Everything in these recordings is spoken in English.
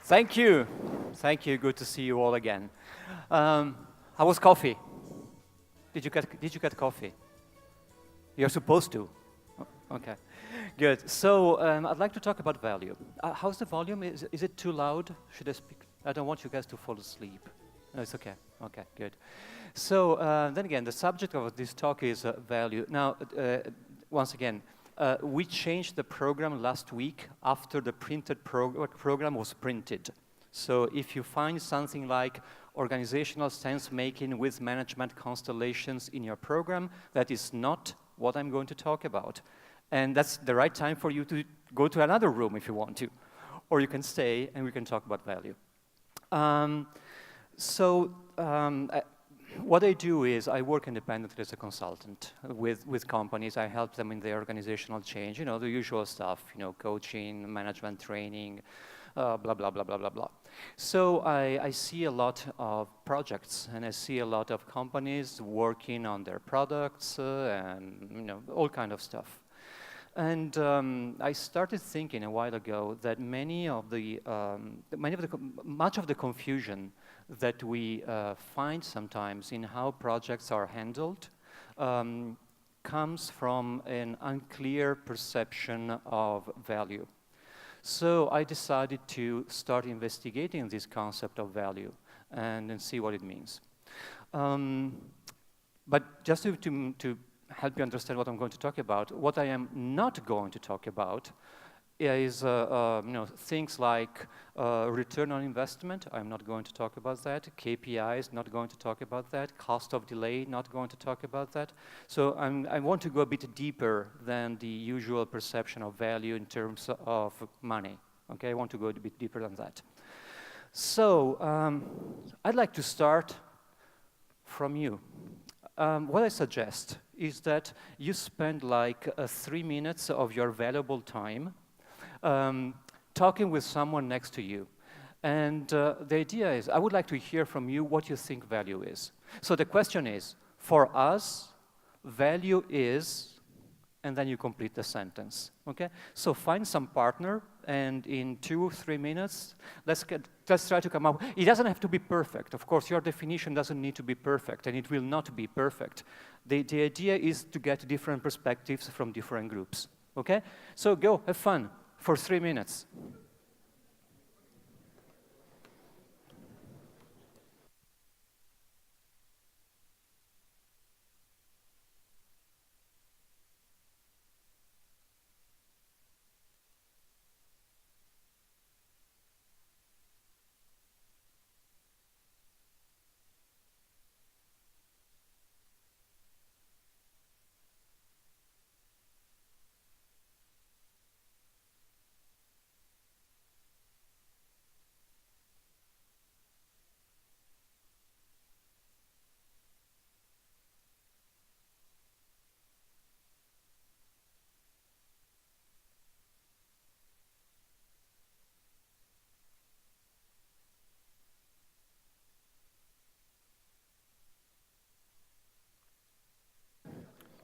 Thank you. Thank you. Good to see you all again. How was coffee? Did you get coffee? You're supposed to. Okay. Good. So I'd like to talk about value. How's the volume? Is it too loud? Should I speak? I don't want you guys to fall asleep. No, it's okay. Okay, good. So then again, the subject of this talk is value. Now, once again, we changed the program last week after the printed program was printed. So if you find something like organizational sense-making with management constellations in your program, that is not what I'm going to talk about. And that's the right time for you to go to another room if you want to. Or you can stay and we can talk about value. What I do is I work independently as a consultant with companies. I help them in their organizational change, you know, the usual stuff, you know, coaching, management training, blah, blah, blah, blah, blah, blah. So I see a lot of projects and I see a lot of companies working on their products and, you know, all kind of stuff. And I started thinking a while ago that much of the confusion that we find sometimes in how projects are handled comes from an unclear perception of value. So I decided to start investigating this concept of value and see what it means. But just to help you understand what I'm going to talk about, what I am not going to talk about is things like return on investment. I'm not going to talk about that. KPIs, not going to talk about that. Cost of delay, not going to talk about that. So I want to go a bit deeper than the usual perception of value in terms of money. Okay, I want to go a bit deeper than that. So I'd like to start from you. What I suggest is that you spend like 3 minutes of your valuable time talking with someone next to you. And the idea is, I would like to hear from you what you think value is. So the question is, for us, value is, and then you complete the sentence, okay? So find some partner, and in 2 or 3 minutes, let's try to come up. It doesn't have to be perfect. Of course, your definition doesn't need to be perfect, and it will not be perfect. The idea is to get different perspectives from different groups, okay? So go, have fun for 3 minutes.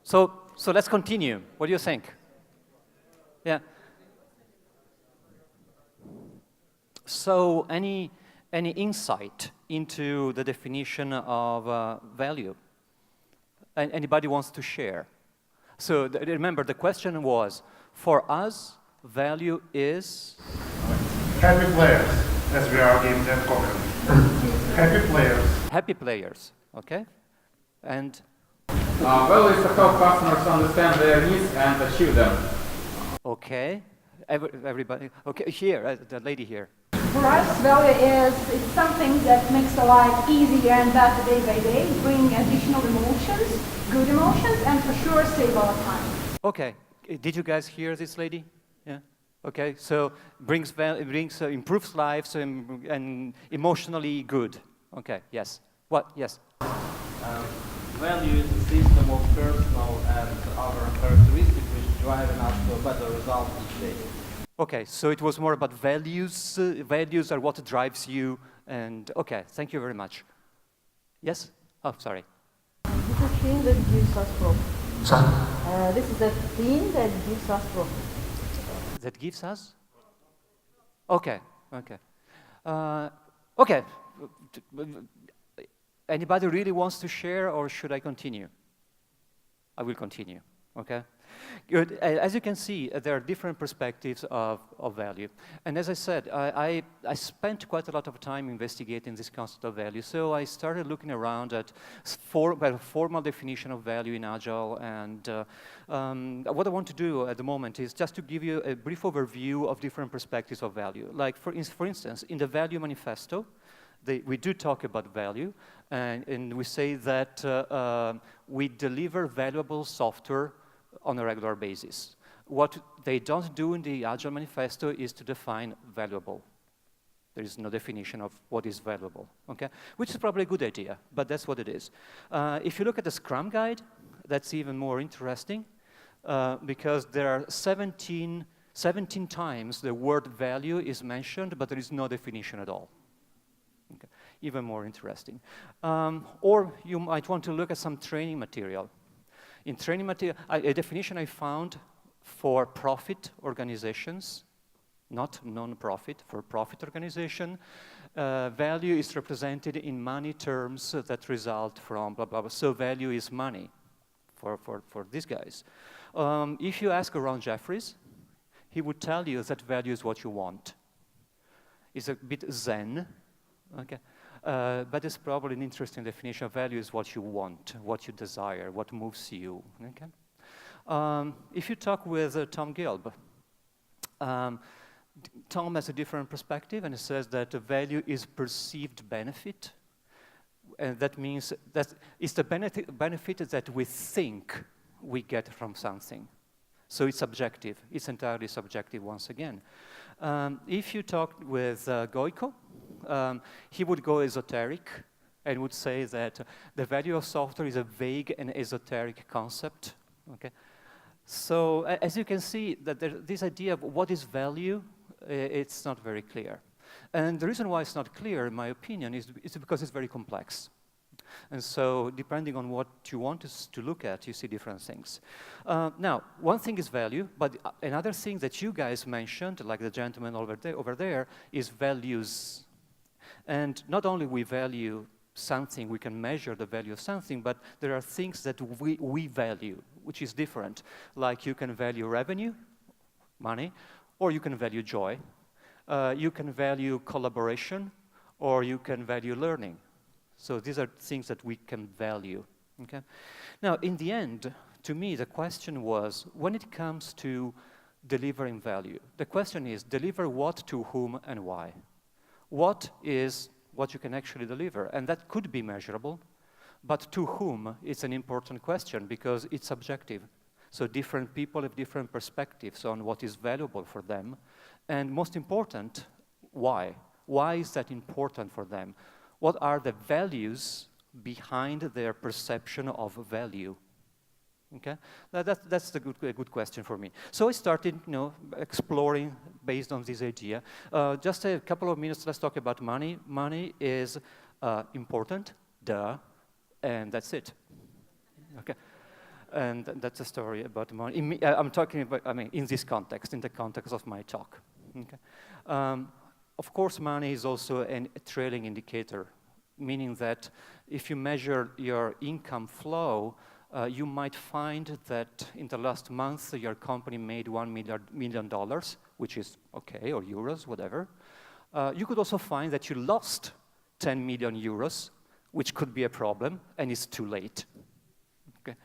So let's continue. What do you think? Yeah. So any insight into the definition of value? Anybody wants to share? So remember, the question was, for us, value is? Happy players, as we are in that company. Happy players. Happy players, okay? And? Value is to help customers understand their needs and achieve them. Okay. Everybody? Okay, here, the lady here. For us, value is something that makes the life easier and better day by day, bring additional emotions, good emotions, and for sure save our time. Okay. Did you guys hear this lady? Yeah. Okay. So improves lives and emotionally good. Okay. Yes. What? Yes. Value is a system of personal and other characteristics which drive us to a better result each day. Okay, so it was more about values. Values are what drives you. And okay, thank you very much. Yes? Oh, sorry. This is a thing that gives us profit. This is a thing that gives us profit. That gives us? Okay, okay. Okay. Anybody really wants to share, or should I continue? I will continue, okay? Good. As you can see, there are different perspectives of value. And as I said, I spent quite a lot of time investigating this concept of value. So I started looking around at formal definition of value in Agile. And what I want to do at the moment is just to give you a brief overview of different perspectives of value. Like, for instance, in the Value Manifesto, we do talk about value, and we say that we deliver valuable software on a regular basis. What they don't do in the Agile Manifesto is to define valuable. There is no definition of what is valuable, okay? Which is probably a good idea, but that's what it is. If you look at the Scrum Guide, that's even more interesting, because there are 17 times the word value is mentioned, but there is no definition at all. Okay. Even more interesting. Or you might want to look at some training material. In training material, a definition I found for profit organizations, not non-profit, for profit organization, value is represented in money terms that result from blah, blah, blah. So value is money for these guys. If you ask Ron Jeffries, he would tell you that value is what you want. It's a bit zen, okay? But it's probably an interesting definition of value is what you want, what you desire, what moves you, okay? If you talk with Tom Gilb, Tom has a different perspective, and he says that value is perceived benefit, and that means that it's the benefit that we think we get from something. So it's subjective. It's entirely subjective once again. If you talk with Goiko, he would go esoteric and would say that the value of software is a vague and esoteric concept. Okay, so as you can see, that this idea of what is value, it's not very clear. And the reason why it's not clear, in my opinion, is because it's very complex. And so, depending on what you want to look at, you see different things. Now, one thing is value, but another thing that you guys mentioned, like the gentleman over there, is values. And not only we value something, we can measure the value of something, but there are things that we value, which is different. Like you can value revenue, money, or you can value joy. You can value collaboration, or you can value learning. So these are things that we can value, okay? Now, in the end, to me, the question was, when it comes to delivering value, the question is, deliver what, to whom, and why? What is what you can actually deliver? And that could be measurable, but to whom is an important question because it's subjective. So different people have different perspectives on what is valuable for them. And most important, why? Why is that important for them? What are the values behind their perception of value? Okay, that's a good question for me. So I started, exploring based on this idea. Just a couple of minutes. Let's talk about money. Money is important, duh, and that's it. Okay, and that's a story about money. I'm talking about, in this context, in the context of my talk. Okay. Of course, money is also a trailing indicator, meaning that if you measure your income flow, you might find that in the last month, your company made $1 million, which is okay, or euros, whatever. You could also find that you lost 10 million euros, which could be a problem, and it's too late. Okay?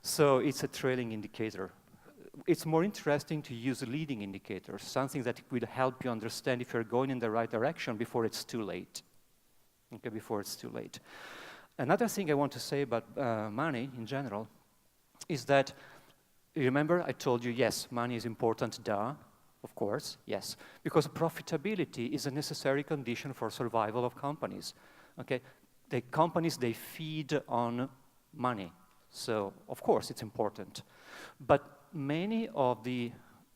So it's a trailing indicator. It's more interesting to use leading indicators, something that will help you understand if you're going in the right direction before it's too late. Okay, before it's too late. Another thing I want to say about money in general is that, remember I told you, yes, money is important, duh, of course, yes, because profitability is a necessary condition for survival of companies. Okay, the companies, they feed on money, so of course it's important. But many of the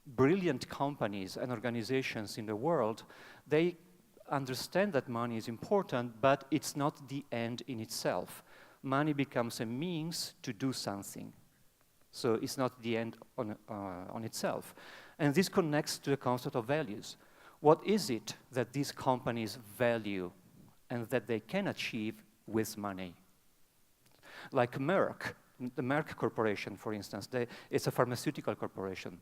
brilliant companies and organizations in the world, they understand that money is important, but it's not the end in itself. Money becomes a means to do something. So it's not the end on itself. And this connects to the concept of values. what is it that these companies value and that they can achieve with money? Like Merck, the Merck Corporation, for instance, it's a pharmaceutical corporation,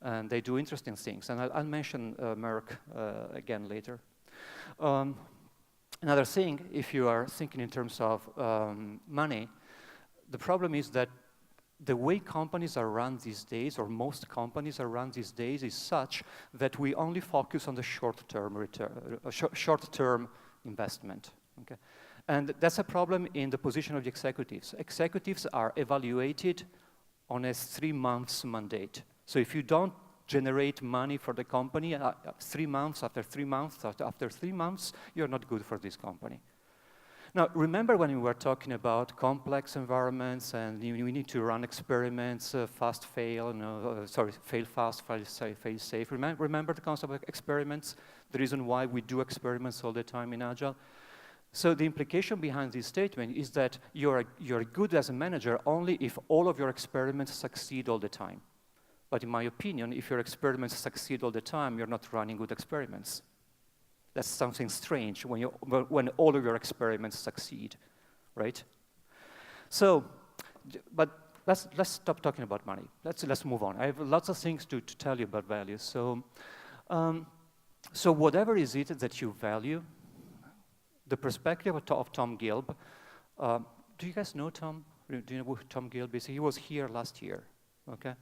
and they do interesting things. And I'll mention Merck again later. Another thing, if you are thinking in terms of money, the problem is that the way companies are run these days, or most companies are run these days, is such that we only focus on the short-term return, short-term investment. Okay? And that's a problem in the position of the executives. Executives are evaluated on a 3-month mandate. So if you don't generate money for the company 3 months, after 3 months, after 3 months, you're not good for this company. Now, remember when we were talking about complex environments and we need to run experiments, fast fail, fail fast, fail safe. Remember the concept of experiments? The reason why we do experiments all the time in Agile? So the implication behind this statement is that you're good as a manager only if all of your experiments succeed all the time. But in my opinion, if your experiments succeed all the time, you're not running good experiments. That's something strange when all of your experiments succeed, right? So, but let's stop talking about money. Let's move on. I have lots of things to tell you about values. So, so whatever is it that you value, the perspective of Tom Gilb. Do you guys know Tom? Do you know who Tom Gilb is? He was here last year, okay?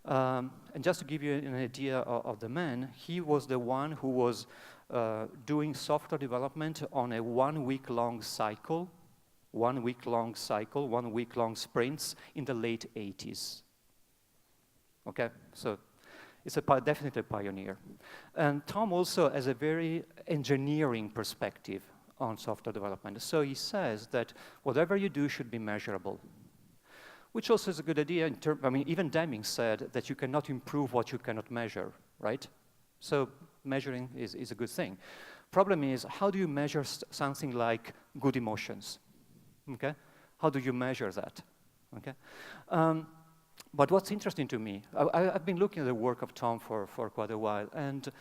And just to give you an idea of the man, he was the one who was doing software development on a 1-week-long cycle, 1-week-long sprints in the late 80s. Okay, so it's definitely a pioneer. And Tom also has a very engineering perspective on software development. So he says that whatever you do should be measurable, which also is a good idea. I mean, even Deming said that you cannot improve what you cannot measure, right? So measuring is a good thing. Problem is, how do you measure something like good emotions? Okay, how do you measure that? Okay, but what's interesting to me, I've been looking at the work of Tom for quite a while, and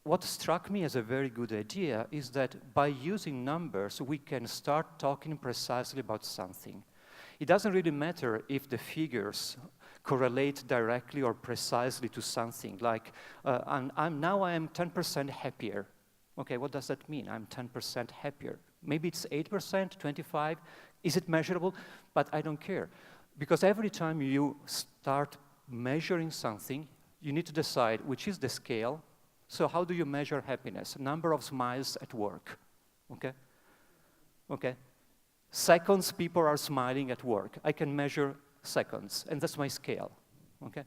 what struck me as a very good idea is that by using numbers, we can start talking precisely about something. It doesn't really matter if the figures correlate directly or precisely to something, like now I am 10% happier. Okay, what does that mean? I'm 10% happier. Maybe it's 8%, 25%. Is it measurable? But I don't care. Because every time you start measuring something, you need to decide which is the scale. So how do you measure happiness? Number of smiles at work, okay? Okay. Seconds people are smiling at work. I can measure seconds, and that's my scale, okay?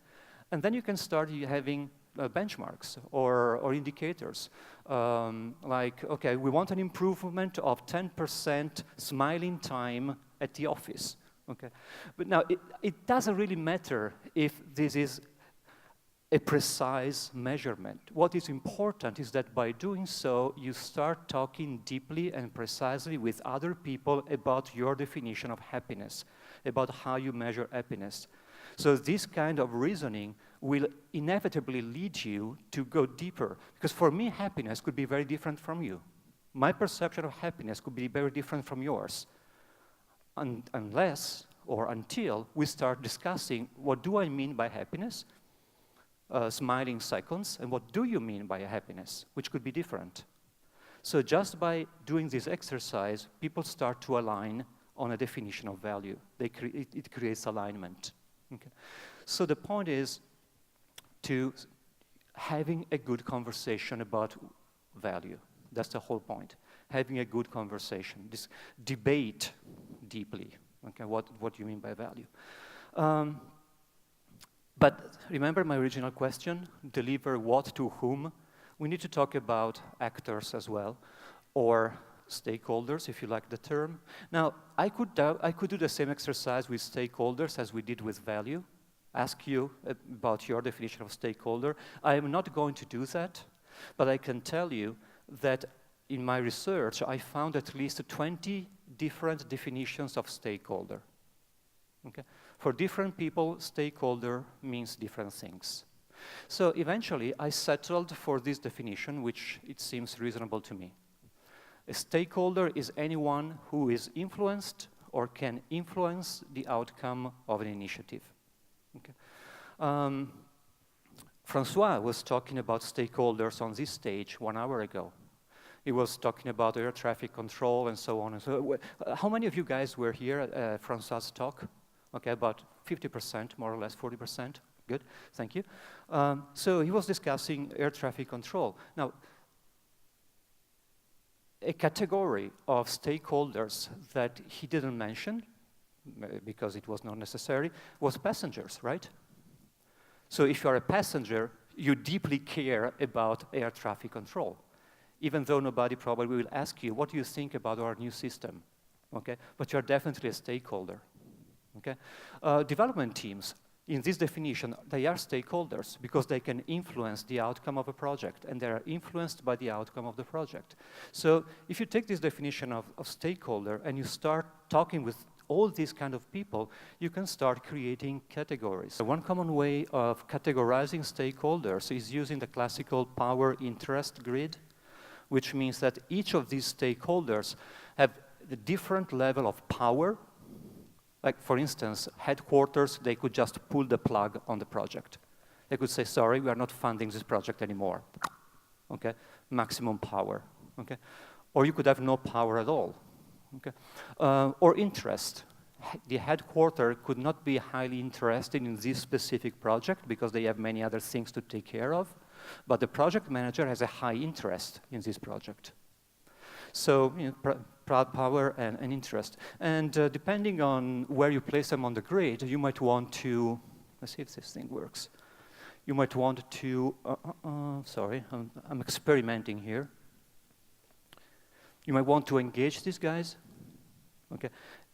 And then you can start having benchmarks or indicators. Like, okay, we want an improvement of 10% smiling time at the office, okay? But now, it doesn't really matter if this is a precise measurement. What is important is that by doing so, you start talking deeply and precisely with other people about your definition of happiness, about how you measure happiness. So this kind of reasoning will inevitably lead you to go deeper. Because for me, happiness could be very different from you. My perception of happiness could be very different from yours. Unless or until we start discussing, what do I mean by happiness? Smiling seconds, and what do you mean by happiness, which could be different. So just by doing this exercise, people start to align on a definition of value. It creates alignment. Okay. So the point is to having a good conversation about value. That's the whole point. Having a good conversation, this debate deeply. Okay, what do you mean by value? But remember my original question, deliver what to whom? We need to talk about actors as well, or stakeholders, if you like the term. Now, I could do the same exercise with stakeholders as we did with value, ask you about your definition of stakeholder. I am not going to do that, but I can tell you that in my research, I found at least 20 different definitions of stakeholder. Okay? For different people, stakeholder means different things. So eventually, I settled for this definition, which it seems reasonable to me. A stakeholder is anyone who is influenced or can influence the outcome of an initiative. Okay. Francois was talking about stakeholders on this stage 1 hour ago. He was talking about air traffic control and so on and so on. How many of you guys were here at Francois' talk? Okay, about 50%, more or less 40%. Good, thank you. So he was discussing air traffic control. Now, a category of stakeholders that he didn't mention, because it was not necessary, was passengers, right? So if you're a passenger, you deeply care about air traffic control, even though nobody probably will ask you, what do you think about our new system? Okay, but you're definitely a stakeholder. Okay, development teams, in this definition, they are stakeholders because they can influence the outcome of a project, and they are influenced by the outcome of the project. So if you take this definition of stakeholder and you start talking with all these kind of people, you can start creating categories. One common way of categorizing stakeholders is using the classical power interest grid, which means that each of these stakeholders have a different level of power. Like, for instance, headquarters, they could just pull the plug on the project. They could say, sorry, we are not funding this project anymore. Okay, maximum power. Okay, or you could have no power at all. Okay, or interest. The headquarters could not be highly interested in this specific project because they have many other things to take care of, but the project manager has a high interest in this project. So, you know, power and interest. And depending on where you place them on the grid, you might want to, let's see if this thing works. You might want to, sorry, I'm experimenting here. You might want to engage these guys. Okay.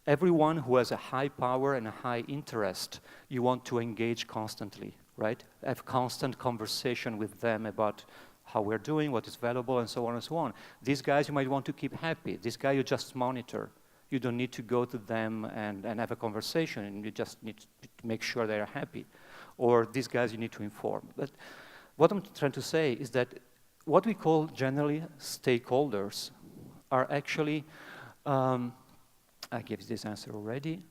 Everyone who has a high power and a high interest, you want to engage constantly, right? Have constant conversation with them about how we're doing, what is valuable, and so on and so on. These guys you might want to keep happy. This guy you just monitor. You don't need to go to them and have a conversation, and you just need to make sure they're happy. Or these guys you need to inform. But what I'm trying to say is that what we call generally stakeholders are actually, I gave this answer already.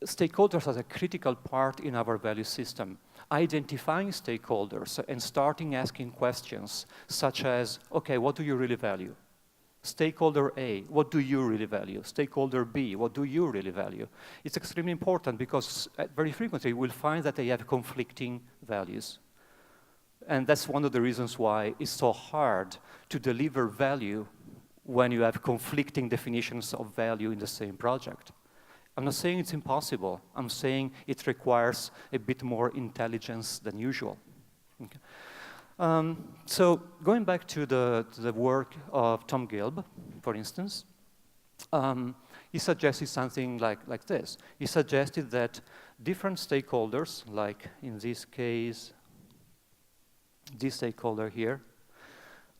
Stakeholders are a critical part in our value system. Identifying stakeholders and starting asking questions such as, okay, what do you really value? Stakeholder A, what do you really value? Stakeholder B, what do you really value? It's extremely important because very frequently we'll find that they have conflicting values. And that's one of the reasons why it's so hard to deliver value when you have conflicting definitions of value in the same project. I'm not saying it's impossible. I'm saying it requires a bit more intelligence than usual. Okay. So going back to the work of Tom Gilb, for instance, he suggested something like this. He suggested that different stakeholders, like in this case, this stakeholder here,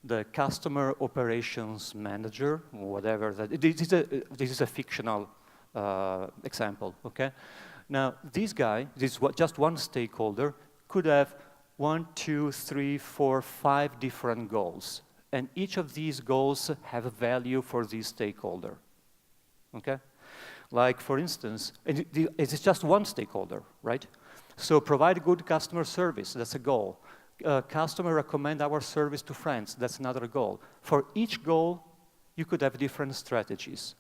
the customer operations manager, whatever that, this is a fictional example, okay? Now, this guy, just one stakeholder, could have 1, 2, 3, 4, 5 different goals. And each of these goals have a value for this stakeholder, okay? Like, for instance, it's just one stakeholder, right? So provide good customer service, that's a goal. Customer recommend our service to friends, that's another goal. For each goal, you could have different strategies.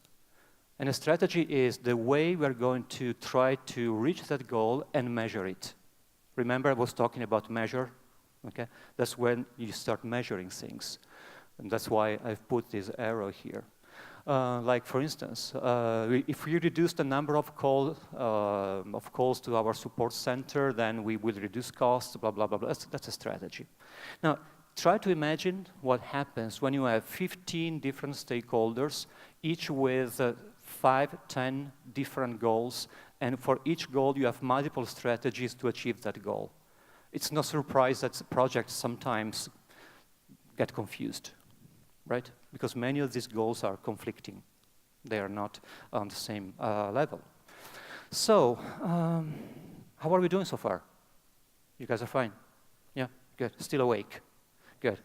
And a strategy is the way we're going to try to reach that goal and measure it. Remember I was talking about measure? Okay? That's when you start measuring things. And that's why I've put this arrow here. Like for instance, if we reduce the number of calls to our support center, then we will reduce costs, blah, blah, blah, blah. That's a strategy. Now, try to imagine what happens when you have 15 different stakeholders, each with 5, 10 different goals, and for each goal you have multiple strategies to achieve that goal. It's no surprise that projects sometimes get confused, right? Because many of these goals are conflicting. They are not on the same level. So, how are we doing so far? You guys are fine? Yeah, good. Still awake. Good.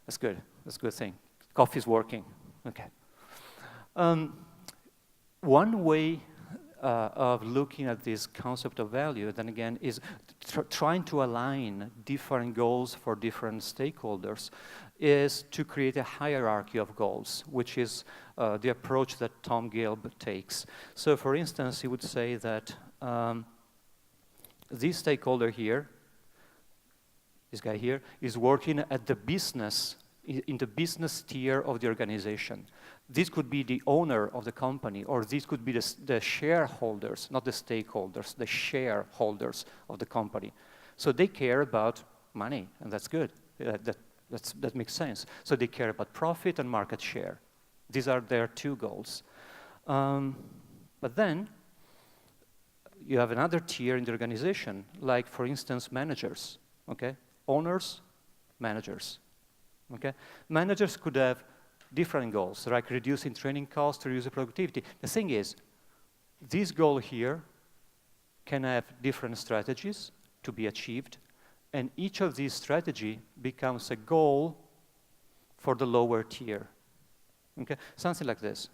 That's good. That's a good thing. Coffee's working. Okay. One way of looking at this concept of value, then again, is trying to align different goals for different stakeholders, is to create a hierarchy of goals, which is the approach that Tom Gilb takes. So for instance, he would say that this stakeholder here, this guy here, is working at the business, in the business tier of the organization. This could be the owner of the company, or this could be the shareholders, not the stakeholders, the shareholders of the company. So they care about money, and that's good. That makes sense. So they care about profit and market share. These are their two goals. But then you have another tier in the organization, like, for instance, managers, okay? Owners, managers, okay? Managers could have different goals, like reducing training costs or user productivity. The thing is, this goal here can have different strategies to be achieved, and each of these strategies becomes a goal for the lower tier. Okay? Something like this.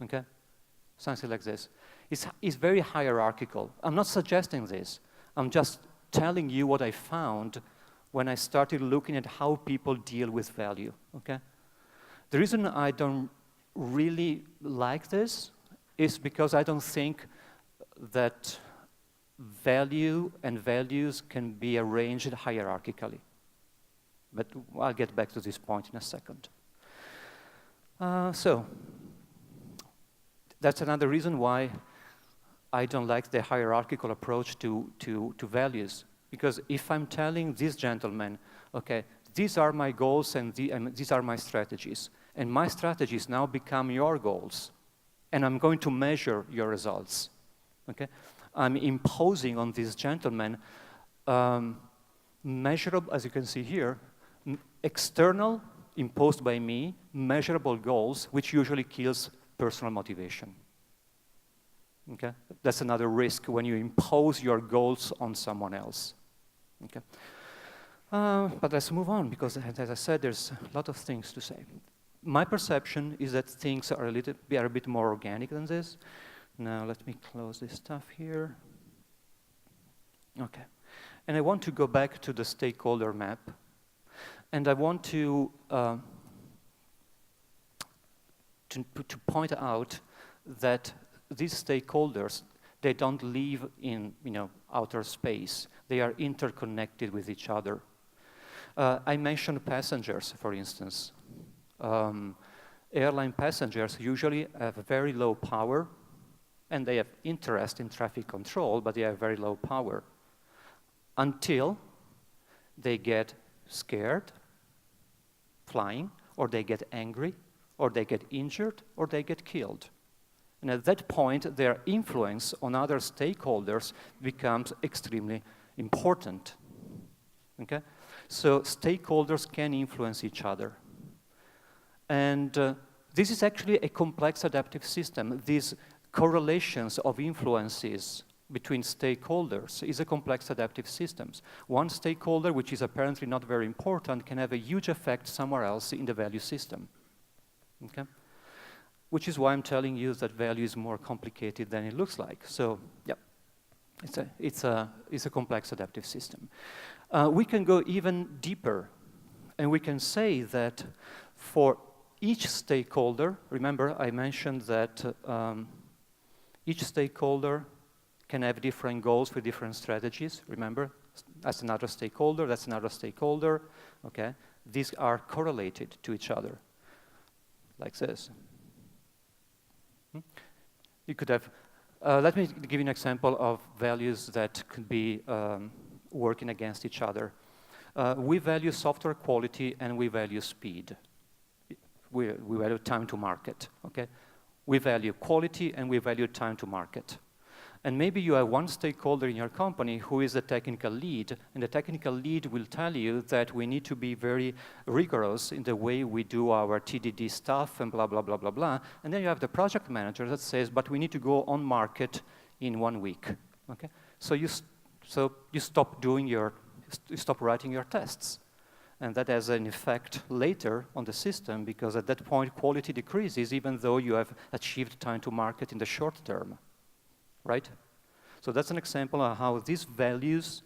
Okay? Something like this. It's very hierarchical. I'm not suggesting this. I'm just telling you what I found when I started looking at how people deal with value, okay? The reason I don't really like this is because I don't think that value and values can be arranged hierarchically. But I'll get back to this point in a second. So that's another reason why I don't like the hierarchical approach to values. Because if I'm telling this gentleman, okay, these are my goals and these are my strategies, and my strategies now become your goals, and I'm going to measure your results, okay? I'm imposing on this gentleman measurable, as you can see here, external, imposed by me, measurable goals, which usually kills personal motivation. Okay? That's another risk when you impose your goals on someone else. Okay. But let's move on, because as I said, there's a lot of things to say. My perception is that things are a bit more organic than this. Now let me close this stuff here. Okay. And I want to go back to the stakeholder map, and I want to point out that these stakeholders, they don't live in outer space. They are interconnected with each other. I mentioned passengers, for instance. Airline passengers usually have very low power, and they have interest in traffic control, but they have very low power until they get scared flying, or they get angry, or they get injured, or they get killed. And at that point, their influence on other stakeholders becomes extremely important. Okay? So stakeholders can influence each other. And this is actually a complex adaptive system. These correlations of influences between stakeholders is a complex adaptive system. One stakeholder, which is apparently not very important, can have a huge effect somewhere else in the value system. Okay? Which is why I'm telling you that value is more complicated than it looks like. So, yeah, it's a complex adaptive system. We can go even deeper, and we can say that for each stakeholder, remember I mentioned that each stakeholder can have different goals for different strategies. Remember, that's another stakeholder, that's another stakeholder. Okay, these are correlated to each other, like this. You could have, let me give you an example of values that could be working against each other. We value software quality and we value speed. We value time to market, okay? We value quality and we value time to market. And maybe you have one stakeholder in your company who is a technical lead, and the technical lead will tell you that we need to be very rigorous in the way we do our TDD stuff and blah, blah, blah, blah, blah. And then you have the project manager that says, but we need to go on market in 1 week, okay? So you So you stop writing your tests. And that has an effect later on the system, because at that point quality decreases even though you have achieved time to market in the short term, right? So that's an example of how these values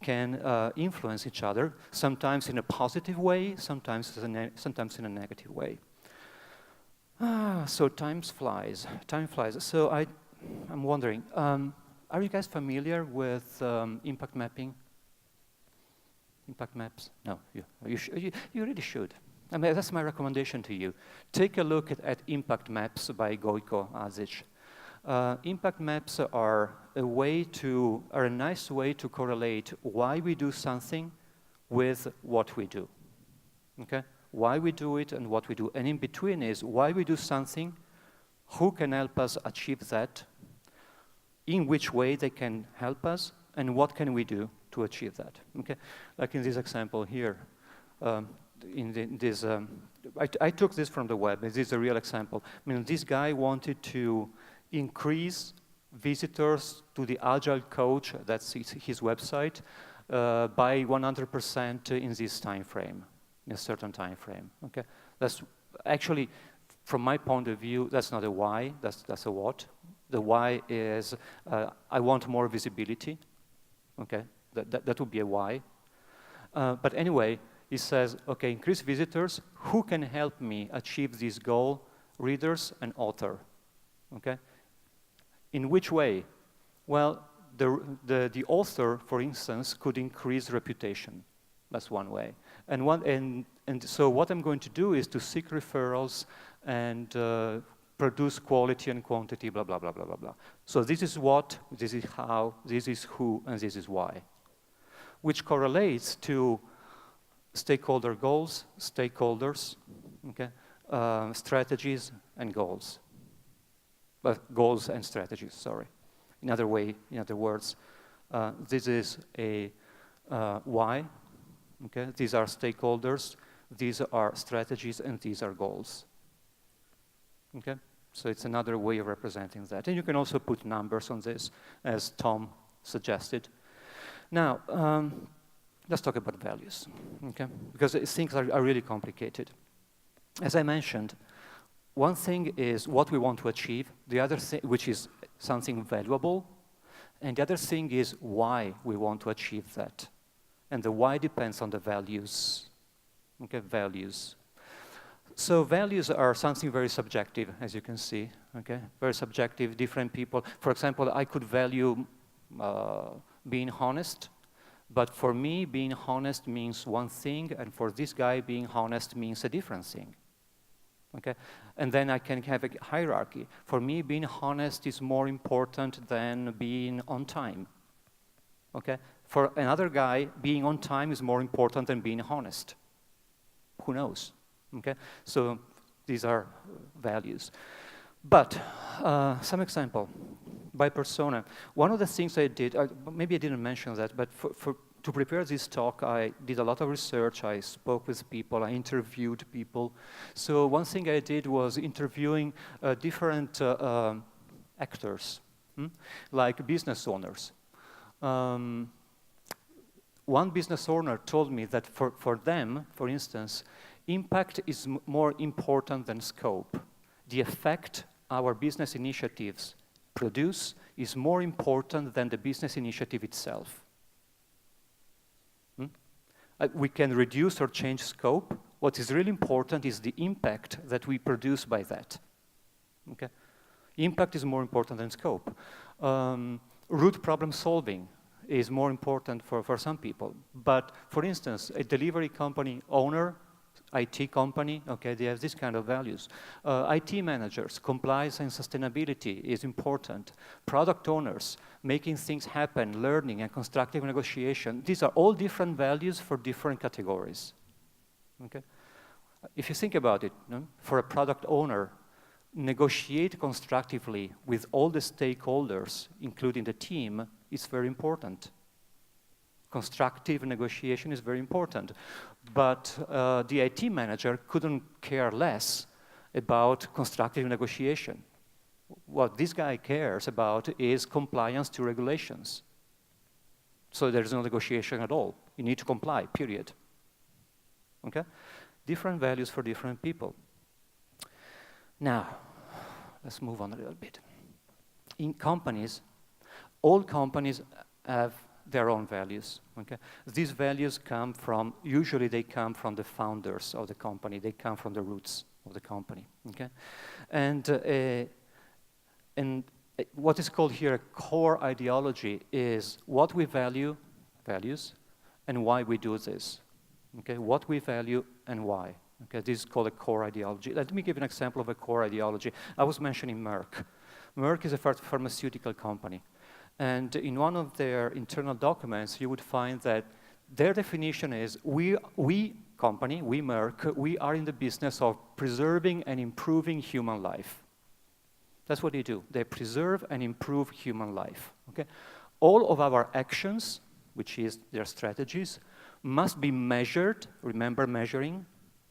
can influence each other, sometimes in a positive way, sometimes in a negative way. So time flies. So I'm wondering, are you guys familiar with impact mapping? Impact maps? No, you really should. I mean, that's my recommendation to you. Take a look at impact maps by Gojko Azic. Impact maps are a nice way to correlate why we do something with what we do. Okay? Why we do it and what we do. And in between is why we do something, who can help us achieve that, in which way they can help us, and what can we do to achieve that. Okay? Like in this example here, I took this from the web. This is a real example. I mean, this guy wanted to increase visitors to the Agile coach, that's his website, by 100% in this time frame, in a certain time frame. Okay, that's actually, from my point of view, that's not a why. That's a what. The why is I want more visibility. Okay, that would be a why. But anyway, he says, okay, increase visitors. Who can help me achieve this goal? Readers and author. Okay. In which way? Well, the author, for instance, could increase reputation. That's one way. And so what I'm going to do is to seek referrals and produce quality and quantity, blah, blah, blah, blah, blah, blah. So this is what, this is how, this is who, and this is why. Which correlates to stakeholder goals, stakeholders, okay, strategies, and goals. But goals and strategies, sorry. In other words, this is a why, okay? These are stakeholders, these are strategies, and these are goals, okay? So it's another way of representing that. And you can also put numbers on this, as Tom suggested. Now, let's talk about values, okay? Because things are really complicated. As I mentioned, one thing is what we want to achieve, the other thing, which is something valuable, and the other thing is why we want to achieve that. And the why depends on the values, okay, values. So values are something very subjective, as you can see, okay, very subjective, different people. For example, I could value being honest, but for me, being honest means one thing, and for this guy, being honest means a different thing. Okay, and then I can have a hierarchy. For me, being honest is more important than being on time. Okay, for another guy, being on time is more important than being honest. Who knows? Okay, so these are values. But some example by persona. One of the things I did, maybe I didn't mention that, but to prepare this talk, I did a lot of research. I spoke with people. I interviewed people. So one thing I did was interviewing different actors, like business owners. One business owner told me that for them, for instance, impact is more important than scope. The effect our business initiatives produce is more important than the business initiative itself. We can reduce or change scope. What is really important is the impact that we produce by that. Okay? Impact is more important than scope. Root problem solving is more important for some people. But for instance, a delivery company owner, IT company, okay, they have this kind of values. IT managers, compliance and sustainability is important. Product owners, making things happen, learning and constructive negotiation. These are all different values for different categories, okay? If you think about it, for a product owner, negotiate constructively with all the stakeholders, including the team, is very important. Constructive negotiation is very important. But the IT manager couldn't care less about constructive negotiation. What this guy cares about is compliance to regulations. So there's no negotiation at all. You need to comply, period. Okay? Different values for different people. Now, let's move on a little bit. In companies, all companies have their own values, okay? These values come from, usually they come from the founders of the company. They come from the roots of the company, okay? And what is called here a core ideology is what we value, values, and why we do this, okay? What we value and why, okay? This is called a core ideology. Let me give you an example of a core ideology. I was mentioning Merck. Merck is a pharmaceutical company. And in one of their internal documents, you would find that their definition is, we Merck, we are in the business of preserving and improving human life. That's what they do. They preserve and improve human life, okay? All of our actions, which is their strategies, must be measured, remember measuring,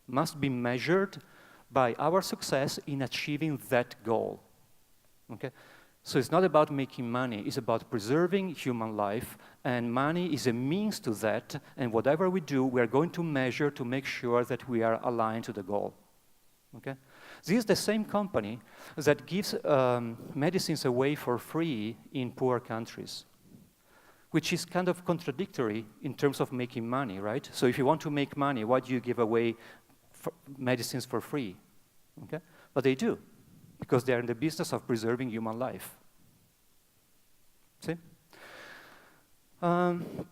must be measured by our success in achieving that goal, okay? So it's not about making money, it's about preserving human life, and money is a means to that, and whatever we do, we are going to measure to make sure that we are aligned to the goal, okay? This is the same company that gives medicines away for free in poor countries, which is kind of contradictory in terms of making money, right? So if you want to make money, why do you give away medicines for free, okay? But they do, because they're in the business of preserving human life. See? Then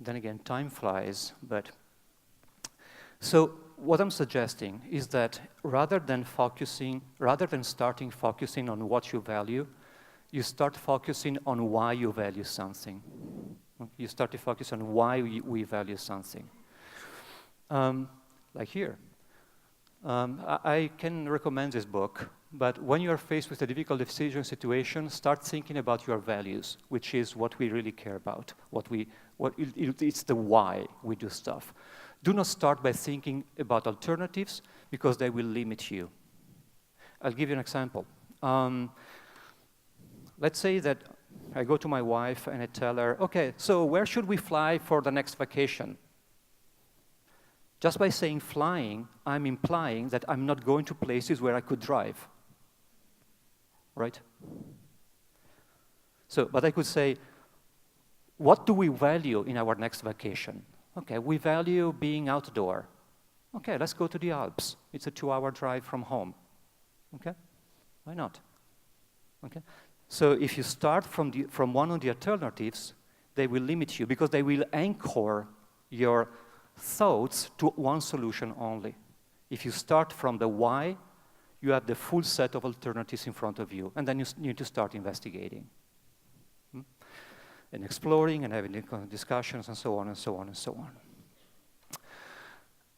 again, time flies, but... So what I'm suggesting is that rather than starting focusing on what you value, you start focusing on why you value something. You start to focus on why we value something. Like here. I can recommend this book, but when you are faced with a difficult decision situation, start thinking about your values, which is what we really care about. It's the why we do stuff. Do not start by thinking about alternatives, because they will limit you. I'll give you an example. Let's say that I go to my wife and I tell her, okay, so where should we fly for the next vacation? Just by saying flying, I'm implying that I'm not going to places where I could drive, right? So, but I could say, what do we value in our next vacation? Okay, we value being outdoor. Okay, let's go to the Alps. It's a 2-hour drive from home. Okay, why not? Okay, so if you start from one of the alternatives, they will limit you because they will anchor your thoughts to one solution only. If you start from the why, you have the full set of alternatives in front of you, and then you need to start investigating. And exploring and having discussions and so on and so on and so on.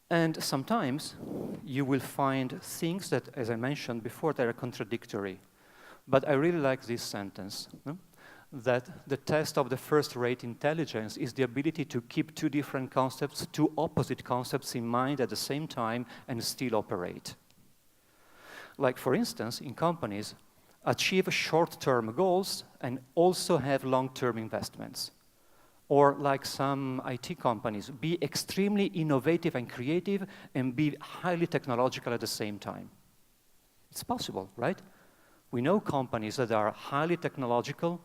And sometimes you will find things that, as I mentioned before, that are contradictory. But I really like this sentence, that the test of the first-rate intelligence is the ability to keep two different concepts, two opposite concepts in mind at the same time and still operate. Like, for instance, in companies, achieve short-term goals and also have long-term investments. Or like some IT companies, be extremely innovative and creative and be highly technological at the same time. It's possible, right? We know companies that are highly technological,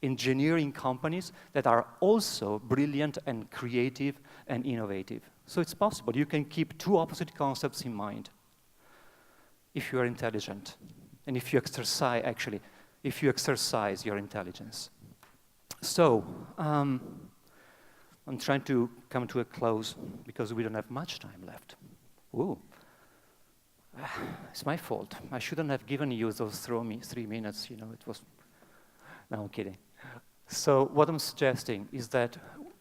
engineering companies that are also brilliant and creative and innovative. So it's possible. You can keep two opposite concepts in mind if you are intelligent. And if you exercise your intelligence. So, I'm trying to come to a close because we don't have much time left. Ooh, it's my fault. I shouldn't have given you those 3 minutes, it was, no, I'm kidding. So what I'm suggesting is that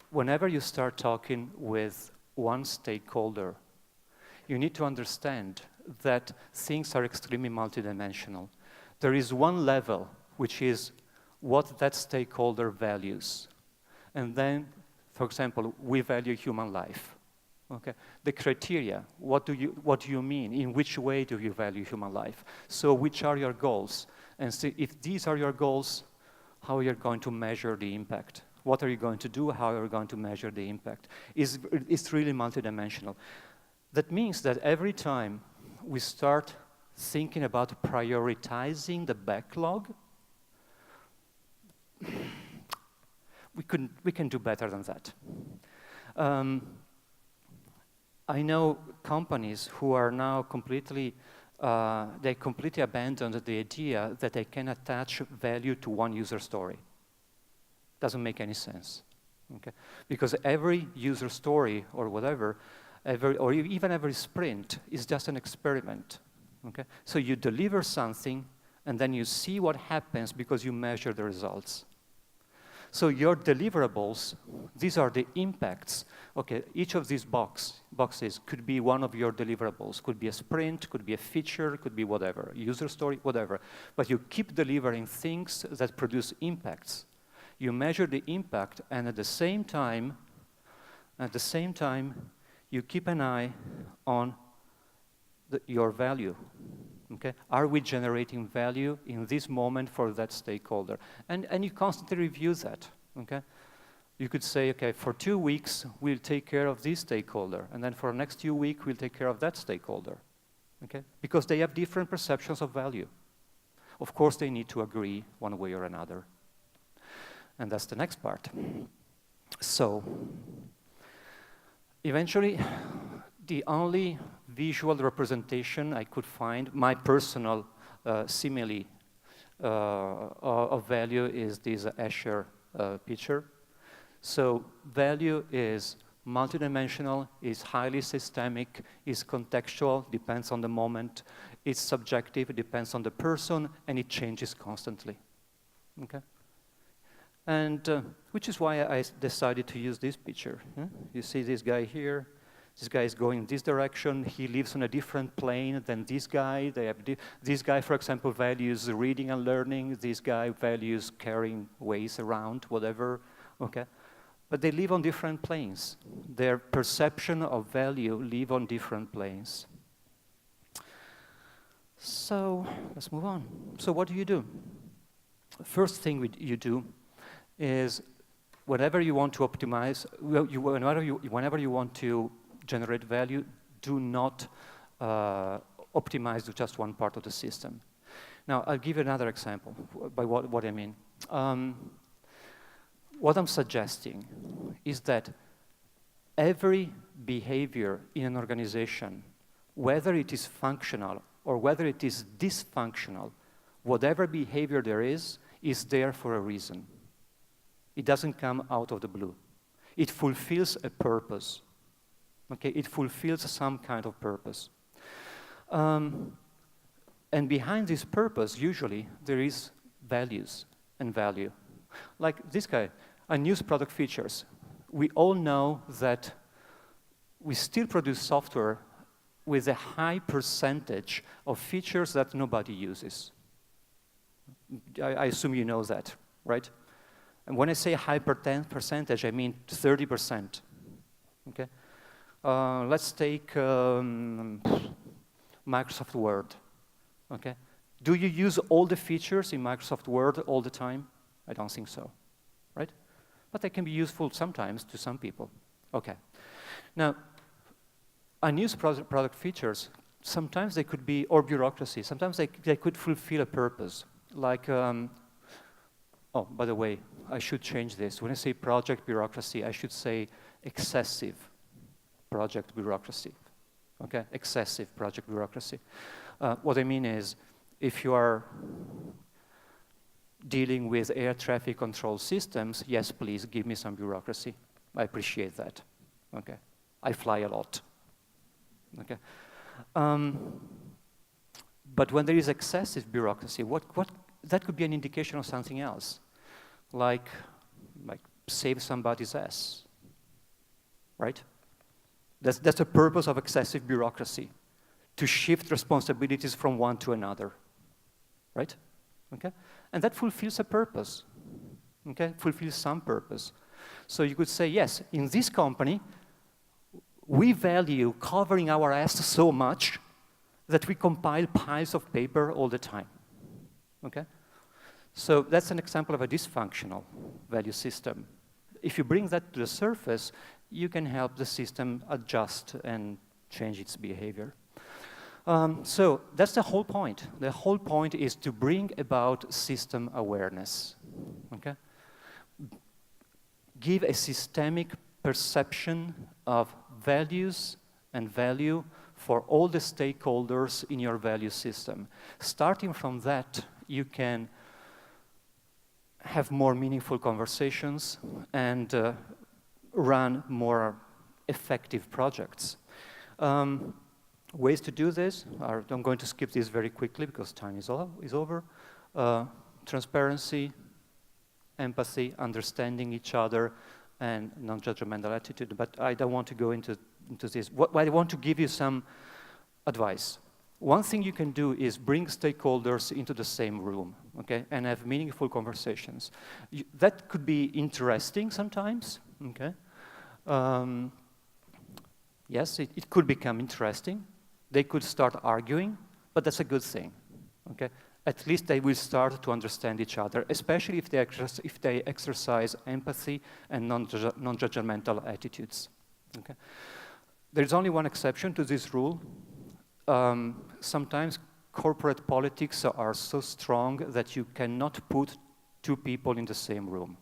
whenever you start talking with one stakeholder, you need to understand that things are extremely multidimensional. There is one level, which is what that stakeholder values. And then, for example, we value human life. Okay? The criteria, what do you mean? In which way do you value human life? So which are your goals? And so if these are your goals, how are you going to measure the impact? What are you going to do? How are you going to measure the impact? It's really multidimensional. That means that every time we start thinking about prioritizing the backlog, we can do better than that. I know companies who are now they completely abandoned the idea that they can attach value to one user story. Doesn't make any sense, okay? Because every user story or whatever, or even every sprint is just an experiment, okay? So you deliver something and then you see what happens because you measure the results. So your deliverables, these are the impacts. Okay, each of these boxes could be one of your deliverables. Could be a sprint, could be a feature, could be whatever, user story, whatever. But you keep delivering things that produce impacts. You measure the impact, and at the same time, you keep an eye on your value. Okay? Are we generating value in this moment for that stakeholder? And you constantly review that. Okay? You could say, okay, for 2 weeks, we'll take care of this stakeholder, and then for the next 2 weeks, we'll take care of that stakeholder. Okay? Because they have different perceptions of value. Of course, they need to agree one way or another. And that's the next part. So, eventually, the only visual representation I could find, my personal simile of value is this Escher picture. So value is multidimensional, is highly systemic, is contextual, depends on the moment, it's subjective, it depends on the person, and it changes constantly. Okay? And which is why I decided to use this picture. You see this guy here. This guy is going this direction. He lives on a different plane than this guy. This guy, for example, values reading and learning. This guy values carrying weights around, whatever. Okay, but they live on different planes. Their perception of value live on different planes. So let's move on. So what do? First thing you do is whenever you want to optimize, whenever you want to generate value, do not optimize to just one part of the system. Now, I'll give you another example by what I mean. What I'm suggesting is that every behavior in an organization, whether it is functional or whether it is dysfunctional, whatever behavior there is there for a reason. It doesn't come out of the blue. It fulfills a purpose. Okay, it fulfills some kind of purpose. And behind this purpose, usually, there is values and value. Like this guy, unused product features. We all know that we still produce software with a high percentage of features that nobody uses. I assume you know that, right? And when I say high percentage, I mean 30%. Okay? Let's take Microsoft Word. Okay? Do you use all the features in Microsoft Word all the time? I don't think so, right? But they can be useful sometimes to some people. Okay. Now, unused product features, sometimes they could be, or bureaucracy, sometimes they could fulfill a purpose. Like, oh, by the way, I should change this. When I say project bureaucracy, I should say excessive project bureaucracy. Okay, excessive project bureaucracy. What I mean is, if you are dealing with air traffic control systems, yes, please give me some bureaucracy. I appreciate that. Okay, I fly a lot. Okay, but when there is excessive bureaucracy, that could be an indication of something else, like save somebody's ass, right? That's the purpose of excessive bureaucracy, to shift responsibilities from one to another, right? Okay, and that fulfills a purpose. Okay, fulfills some purpose. So you could say, yes, in this company, we value covering our ass so much that we compile piles of paper all the time. Okay? So that's an example of a dysfunctional value system. if you bring that to the surface, you can help the system adjust and change its behavior. So that's the whole point. The whole point is to bring about system awareness, okay? Give a systemic perception of values and value for all the stakeholders in your value system. Starting from that, you can have more meaningful conversations and run more effective projects. Ways to do this are, I'm going to skip this very quickly because time is over. Transparency, empathy, understanding each other, and non-judgmental attitude. But I don't want to go into this. I want to give you some advice. One thing you can do is bring stakeholders into the same room, okay, and have meaningful conversations. That could be interesting sometimes, okay. Yes, it could become interesting. They could start arguing, but that's a good thing, okay? At least they will start to understand each other, especially if they exercise empathy and non-judgmental attitudes, okay? There's only one exception to this rule. Sometimes corporate politics are so strong that you cannot put two people in the same room.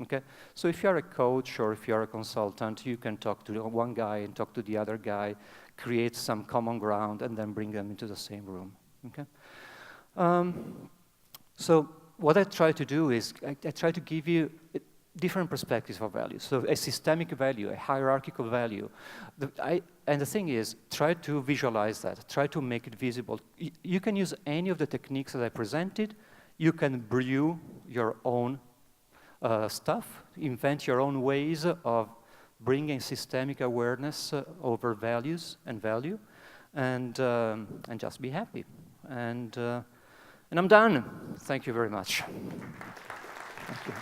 Okay? So if you're a coach or if you're a consultant, you can talk to one guy and talk to the other guy, create some common ground, and then bring them into the same room. Okay? So what I try to do is I try to give you different perspectives of values. So a systemic value, a hierarchical value. And the thing is, try to visualize that. Try to make it visible. You can use any of the techniques that I presented. You can brew your own stuff, invent your own ways of bringing systemic awareness over values and value, and just be happy. And I'm done. Thank you very much. Thank you.